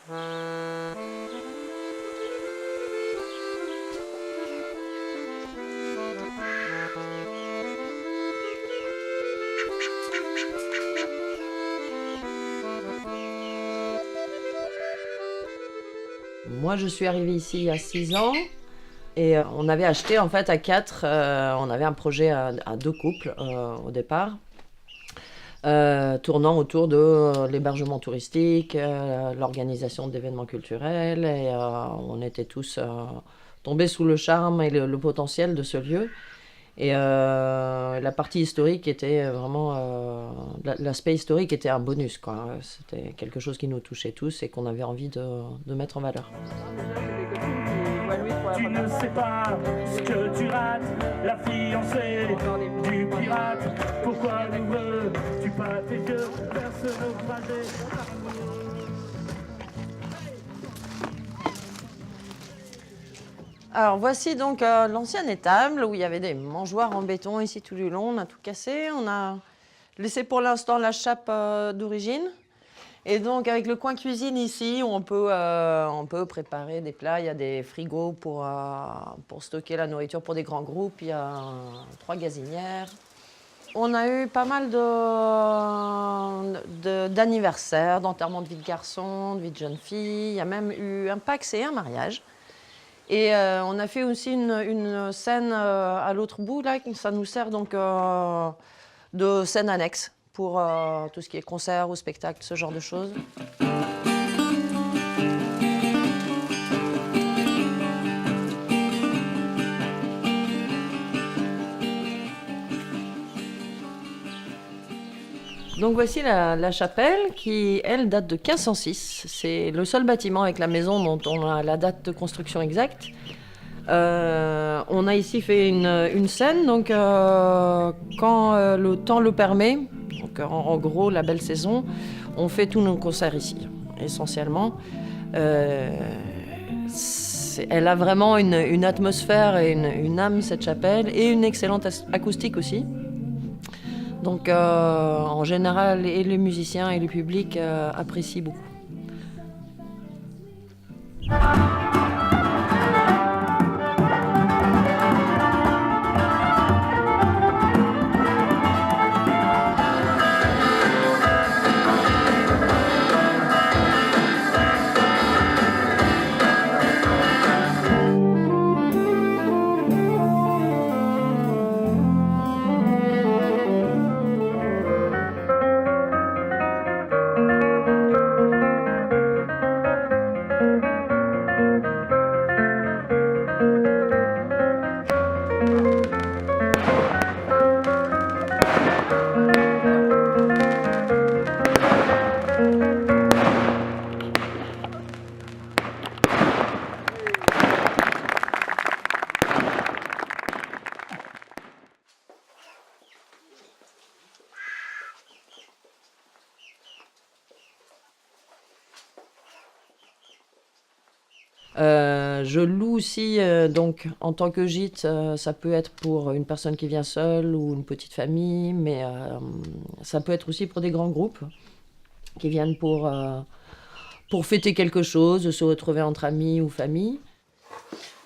Moi, je suis arrivée ici il y a 6 ans et on avait acheté en fait à 4, on avait un projet à 2 couples au départ, tournant autour de l'hébergement touristique, l'organisation d'événements culturels et on était tous tombés sous le charme et le potentiel de ce lieu. Et la partie historique était vraiment... l'aspect historique était un bonus, quoi. C'était quelque chose qui nous touchait tous et qu'on avait envie de mettre en valeur. Tu ne sais pas ce que tu rates, la fiancée du pirate. Pourquoi ne veux-tu pas tes yeux vers ce naufragé? Alors voici donc l'ancienne étable où il y avait des mangeoires en béton ici tout du long. On a tout cassé. On a laissé pour l'instant la chape d'origine. Et donc avec le coin cuisine ici, on peut préparer des plats. Il y a des frigos pour stocker la nourriture pour des grands groupes. Il y a 3 gazinières. On a eu pas mal d'anniversaires, d'enterrements de vie de garçon, de vie de jeune fille. Il y a même eu un Pacs et un mariage. Et on a fait aussi une scène à l'autre bout, là, ça nous sert donc de scène annexe pour tout ce qui est concert ou spectacle, ce genre de choses. Donc voici la chapelle qui, elle, date de 1506. C'est le seul bâtiment avec la maison dont on a la date de construction exacte. On a ici fait une scène, donc quand le temps le permet, donc en gros la belle saison, on fait tous nos concerts ici, essentiellement. Elle a vraiment une atmosphère et une âme, cette chapelle, et une excellente acoustique aussi. Donc en général, et les musiciens et le public apprécient beaucoup. Je loue aussi, donc en tant que gîte, ça peut être pour une personne qui vient seule ou une petite famille, mais ça peut être aussi pour des grands groupes qui viennent pour fêter quelque chose, se retrouver entre amis ou famille.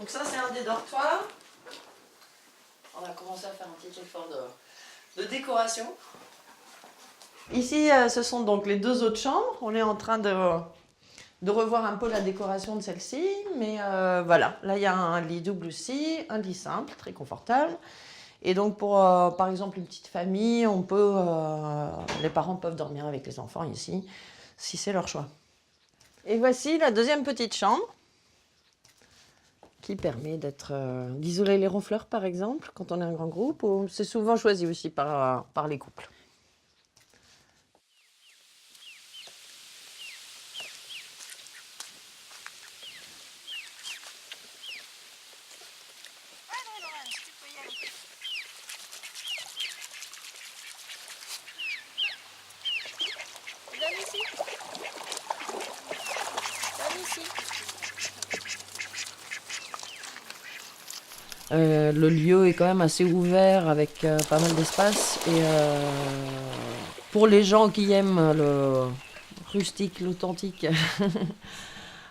Donc ça, c'est un des dortoirs. On a commencé à faire un petit effort de décoration. Ici, ce sont donc les 2 autres chambres. On est en train de revoir un peu la décoration de celle-ci, mais voilà, là il y a un lit double aussi, un lit simple, très confortable. Et donc pour par exemple une petite famille, les parents peuvent dormir avec les enfants ici, si c'est leur choix. Et voici la deuxième petite chambre, qui permet d'isoler les ronfleurs par exemple, quand on est un grand groupe, ou c'est souvent choisi aussi par les couples. Le lieu est quand même assez ouvert avec pas mal d'espace et pour les gens qui aiment rustique, l'authentique.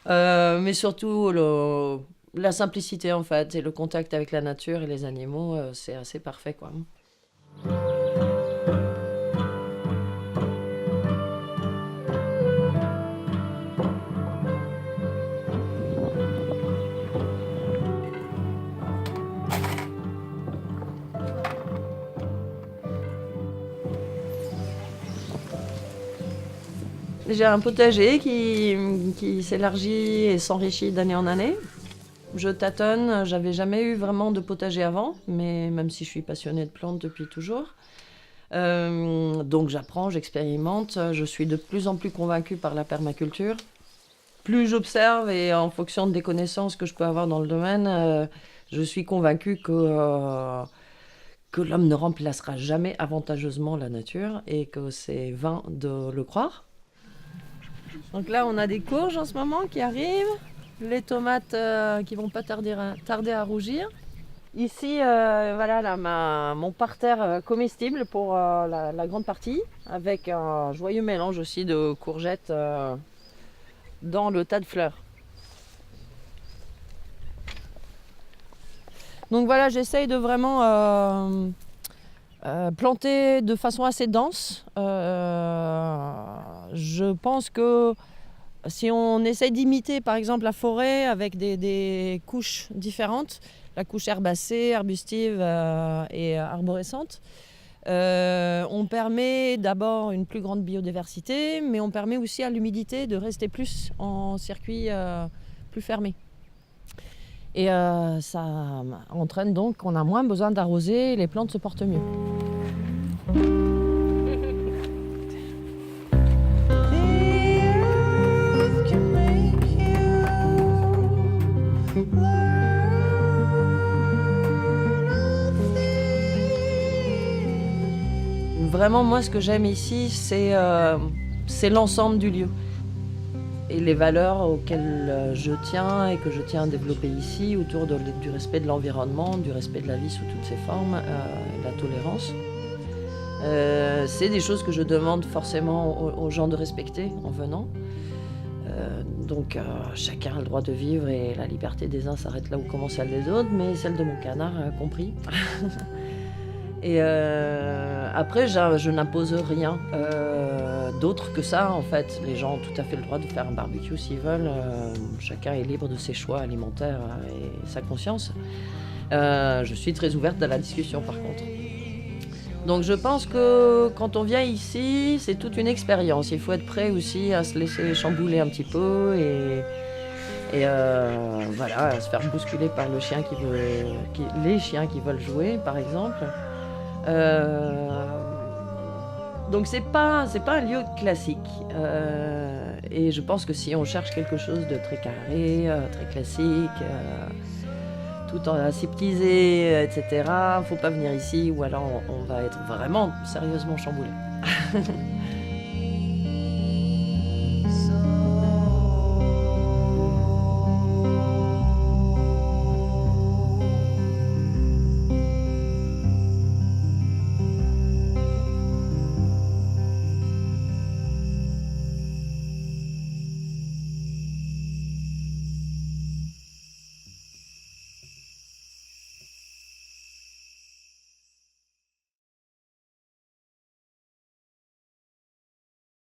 Mais surtout la simplicité en fait, et le contact avec la nature et les animaux, c'est assez parfait quoi. J'ai un potager qui s'élargit et s'enrichit d'année en année. Je tâtonne, j'avais jamais eu vraiment de potager avant, mais même si je suis passionnée de plantes depuis toujours. Donc j'apprends, j'expérimente, je suis de plus en plus convaincue par la permaculture. Plus j'observe et en fonction des connaissances que je peux avoir dans le domaine, je suis convaincue que l'homme ne remplacera jamais avantageusement la nature et que c'est vain de le croire. Donc là, on a des courges en ce moment qui arrivent, les tomates qui vont pas tarder à rougir. Ici, voilà, là, mon parterre comestible pour la grande partie, avec un joyeux mélange aussi de courgettes dans le tas de fleurs. Donc voilà, j'essaye de vraiment planter de façon assez dense. Je pense que si on essaye d'imiter par exemple la forêt avec des couches différentes, la couche herbacée, arbustive et arborescente, on permet d'abord une plus grande biodiversité, mais on permet aussi à l'humidité de rester plus en circuit plus fermé. Et ça entraîne donc qu'on a moins besoin d'arroser et les plantes se portent mieux. Vraiment, moi, ce que j'aime ici, c'est l'ensemble du lieu. Et les valeurs auxquelles je tiens et que je tiens à développer ici, autour du respect de l'environnement, du respect de la vie sous toutes ses formes, la tolérance. C'est des choses que je demande forcément aux gens de respecter en venant. Donc chacun a le droit de vivre et la liberté des uns s'arrête là où commence celle des autres, mais celle de mon canard compris. Et après, je n'impose rien d'autre que ça, en fait. Les gens ont tout à fait le droit de faire un barbecue s'ils veulent. Chacun est libre de ses choix alimentaires et sa conscience. Je suis très ouverte à la discussion, par contre. Donc je pense que quand on vient ici, c'est toute une expérience. Il faut être prêt aussi à se laisser chambouler un petit peu et voilà, à se faire bousculer par les chiens qui veulent jouer, par exemple. Donc c'est pas un lieu classique. Et je pense que si on cherche quelque chose de très carré, très classique, tout en aseptisé, etc., faut pas venir ici ou alors on va être vraiment sérieusement chamboulé.